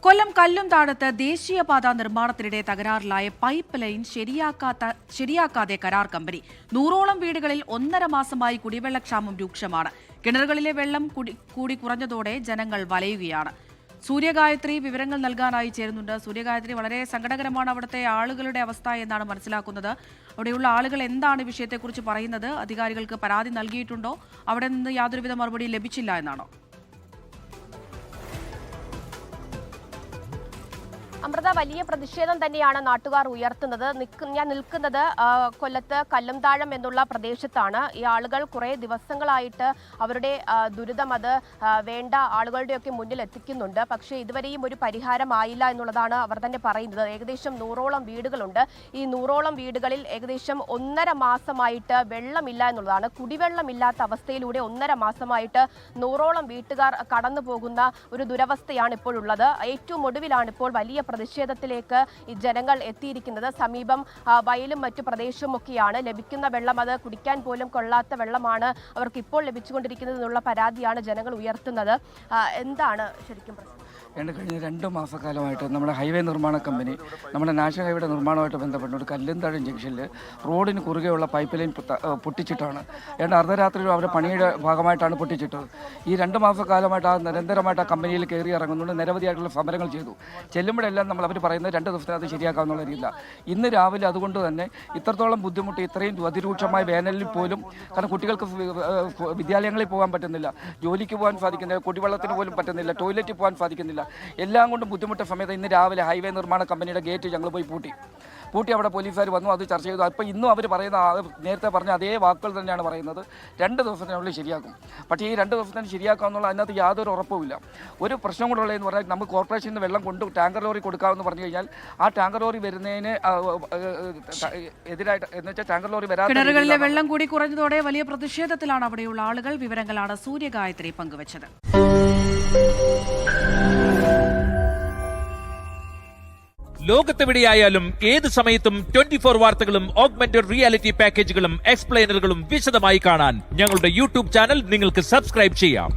കൊല്ലം കല്ലുംതാഴത്ത് ദേശീയപാത നിർമ്മാണത്തിനിടെ തകരാറിലായ pipe line ശരിയാക്കാതെ കരാർ company. 100ഓളം വീടുകളിൽ 1.5 മാസമായി കുടിവെള്ളക്ഷാമം രൂക്ഷമാണ്. കിണറുകളിലെ വെള്ളം കൂടി കുറഞ്ഞതോടെ ജനങ്ങൾ വലയുകയാണ്. സൂര്യഗായത്രി വിവരങ്ങൾ നൽകാനായി ചേരുന്നുണ്ട്. സൂര്യഗായത്രി, വളരെ സങ്കടകരമാണ് അവിടുത്തെ ആളുകളുടെ അവസ്ഥ എന്നാണ് മനസ്സിലാക്കുന്നത്. അവിടെയുള്ള ആളുകൾ എന്താണ് വിഷയത്തെക്കുറിച്ച് പറയുന്നത്? അധികാരികൾക്ക് പരാതി നൽകിയിട്ടുണ്ടോ? അവിടെ നിന്ന് യാതൊരുവിധ മറുപടി ലഭിച്ചില്ല എന്നാണോ? അമൃത, വലിയ പ്രതിഷേധം തന്നെയാണ് നാട്ടുകാർ ഉയർത്തുന്നത്. ഞാൻ നിൽക്കുന്നത് കൊല്ലത്ത് കല്ലുംതാഴം എന്നുള്ള പ്രദേശത്താണ്. ഈ ആളുകൾ കുറേ ദിവസങ്ങളായിട്ട് അവരുടെ ദുരിതം അത് വേണ്ട ആളുകളുടെയൊക്കെ മുന്നിൽ എത്തിക്കുന്നുണ്ട്. പക്ഷേ ഇതുവരെയും ഒരു പരിഹാരമായില്ല എന്നുള്ളതാണ് അവർ തന്നെ പറയുന്നത്. ഏകദേശം 100ഓളം വീടുകളുണ്ട്. ഈ 100ഓളം വീടുകളിൽ ഏകദേശം 1.5 മാസമായിട്ട് വെള്ളമില്ല എന്നുള്ളതാണ്. കുടിവെള്ളമില്ലാത്ത അവസ്ഥയിലൂടെ 1.5 മാസമായിട്ട് 100ഓളം വീട്ടുകാർ കടന്നു പോകുന്ന ഒരു ദുരവസ്ഥയാണ് ഇപ്പോഴുള്ളത്. ഏറ്റവും ഒടുവിലാണ് ഇപ്പോൾ വലിയ പ്രതിഷേധത്തിലേക്ക് ഈ ജനങ്ങൾ എത്തിയിരിക്കുന്നത്. സമീപം വയലും മറ്റു പ്രദേശവും ഒക്കെയാണ്. ലഭിക്കുന്ന വെള്ളം അത് കുടിക്കാൻ പോലും കൊള്ളാത്ത വെള്ളമാണ് അവർക്ക് ഇപ്പോൾ ലഭിച്ചുകൊണ്ടിരിക്കുന്നത് എന്നുള്ള പരാതിയാണ് ജനങ്ങൾ ഉയർത്തുന്നത്. എന്താണ് ശരിക്കും പ്രശ്നം? കഴിഞ്ഞ 2 മാസക്കാലമായിട്ട് നമ്മുടെ ഹൈവേ നിർമ്മാണ കമ്പനി നമ്മുടെ നാഷണൽ ഹൈവേയുടെ നിർമ്മാണവുമായിട്ട് ബന്ധപ്പെട്ട് ഒരു കല്ലുംതാഴം ജംഗ്ഷനിൽ റോഡിന് കുറുകെയുള്ള പൈപ്പ് ലൈൻ പൊട്ടിച്ചിട്ടാണ്. അർദ്ധരാത്രിയിലും അവരുടെ പണിയുടെ ഭാഗമായിട്ടാണ് പൊട്ടിച്ചിട്ടത്. ഈ 2 മാസക്കാലമായിട്ട് നിരന്തരമായിട്ട് ആ കമ്പനിയിൽ കയറി ഇറങ്ങുന്നുണ്ട്. നിരവധിയായിട്ടുള്ള സമരങ്ങൾ ചെയ്തു. ചെല്ലുമ്പോഴെല്ലാം അവർ പറയുന്നത് 2 ദിവസത്തിനകത്ത് ശരിയാക്കാമെന്നുള്ള രീതിയില്ല. ഇന്ന് രാവിലെ അതുകൊണ്ട് തന്നെ ഇത്രത്തോളം ബുദ്ധിമുട്ട്, ഇത്രയും അതിരൂക്ഷമായ വേനലിൽ പോലും, കാരണം കുട്ടികൾക്ക് വിദ്യാലയങ്ങളിൽ പോകാൻ പറ്റുന്നില്ല, ജോലിക്ക് പോകാൻ സാധിക്കുന്നില്ല, കുടിവെള്ളത്തിന് പോലും പറ്റുന്നില്ല, ടോയ്ലറ്റിൽ പോകാൻ സാധിക്കുന്നില്ല. എല്ലാം കൊണ്ടും ബുദ്ധിമുട്ട സമയത്ത് ഇന്ന് രാവിലെ ഹൈവേ നിർമ്മാണ കമ്പനിയുടെ ഗേറ്റ് ഞങ്ങൾ പോയി പൂട്ടി അവിടെ പോലീസുകാർ വന്നു, അത് ചർച്ച ചെയ്തു. അപ്പോൾ ഇന്നും അവർ പറയുന്ന നേരത്തെ പറഞ്ഞ അതേ വാക്കുകൾ തന്നെയാണ് പറയുന്നത്. 2 ദിവസത്തിനുള്ളിൽ ശരിയാക്കും. പക്ഷേ ഈ 2 ദിവസത്തിന് ശരിയാക്കാമെന്നുള്ള അതിനകത്ത് യാതൊരു ഉറപ്പുമില്ല. ഒരു പ്രശ്നം കൂടെ ഉള്ളതെന്ന് പറഞ്ഞാൽ, നമുക്ക് കോർപ്പറേഷനിൽ നിന്ന് വെള്ളം ടാങ്കർ ലോറി കൊടുക്കാമെന്ന് പറഞ്ഞു കഴിഞ്ഞാൽ ആ ടാങ്കർ ലോറി വരുന്നതിന് എതിരായിട്ട്, എന്ന് വെച്ചാൽ ടാങ്കർ ലോറി വരാതെ കിണറുകളിലെ വെള്ളം കൂടി കുറഞ്ഞതോടെ വലിയ പ്രതിഷേധത്തിലാണ് അവിടെയുള്ള ആളുകൾ. വിവരങ്ങളാണ് സൂര്യഗായത്രി പങ്കുവച്ചത്. ലോകത്തെവിടെയായാലും ഏത് സമയത്തും 24 വാർത്തകളും ഓഗ്മെന്റഡ് റിയാലിറ്റി പാക്കേജുകളും എക്സ്പ്ലെയിനറുകളും വിശദമായി കാണാൻ ഞങ്ങളുടെ യൂട്യൂബ് ചാനൽ നിങ്ങൾക്ക് സബ്സ്ക്രൈബ് ചെയ്യാം.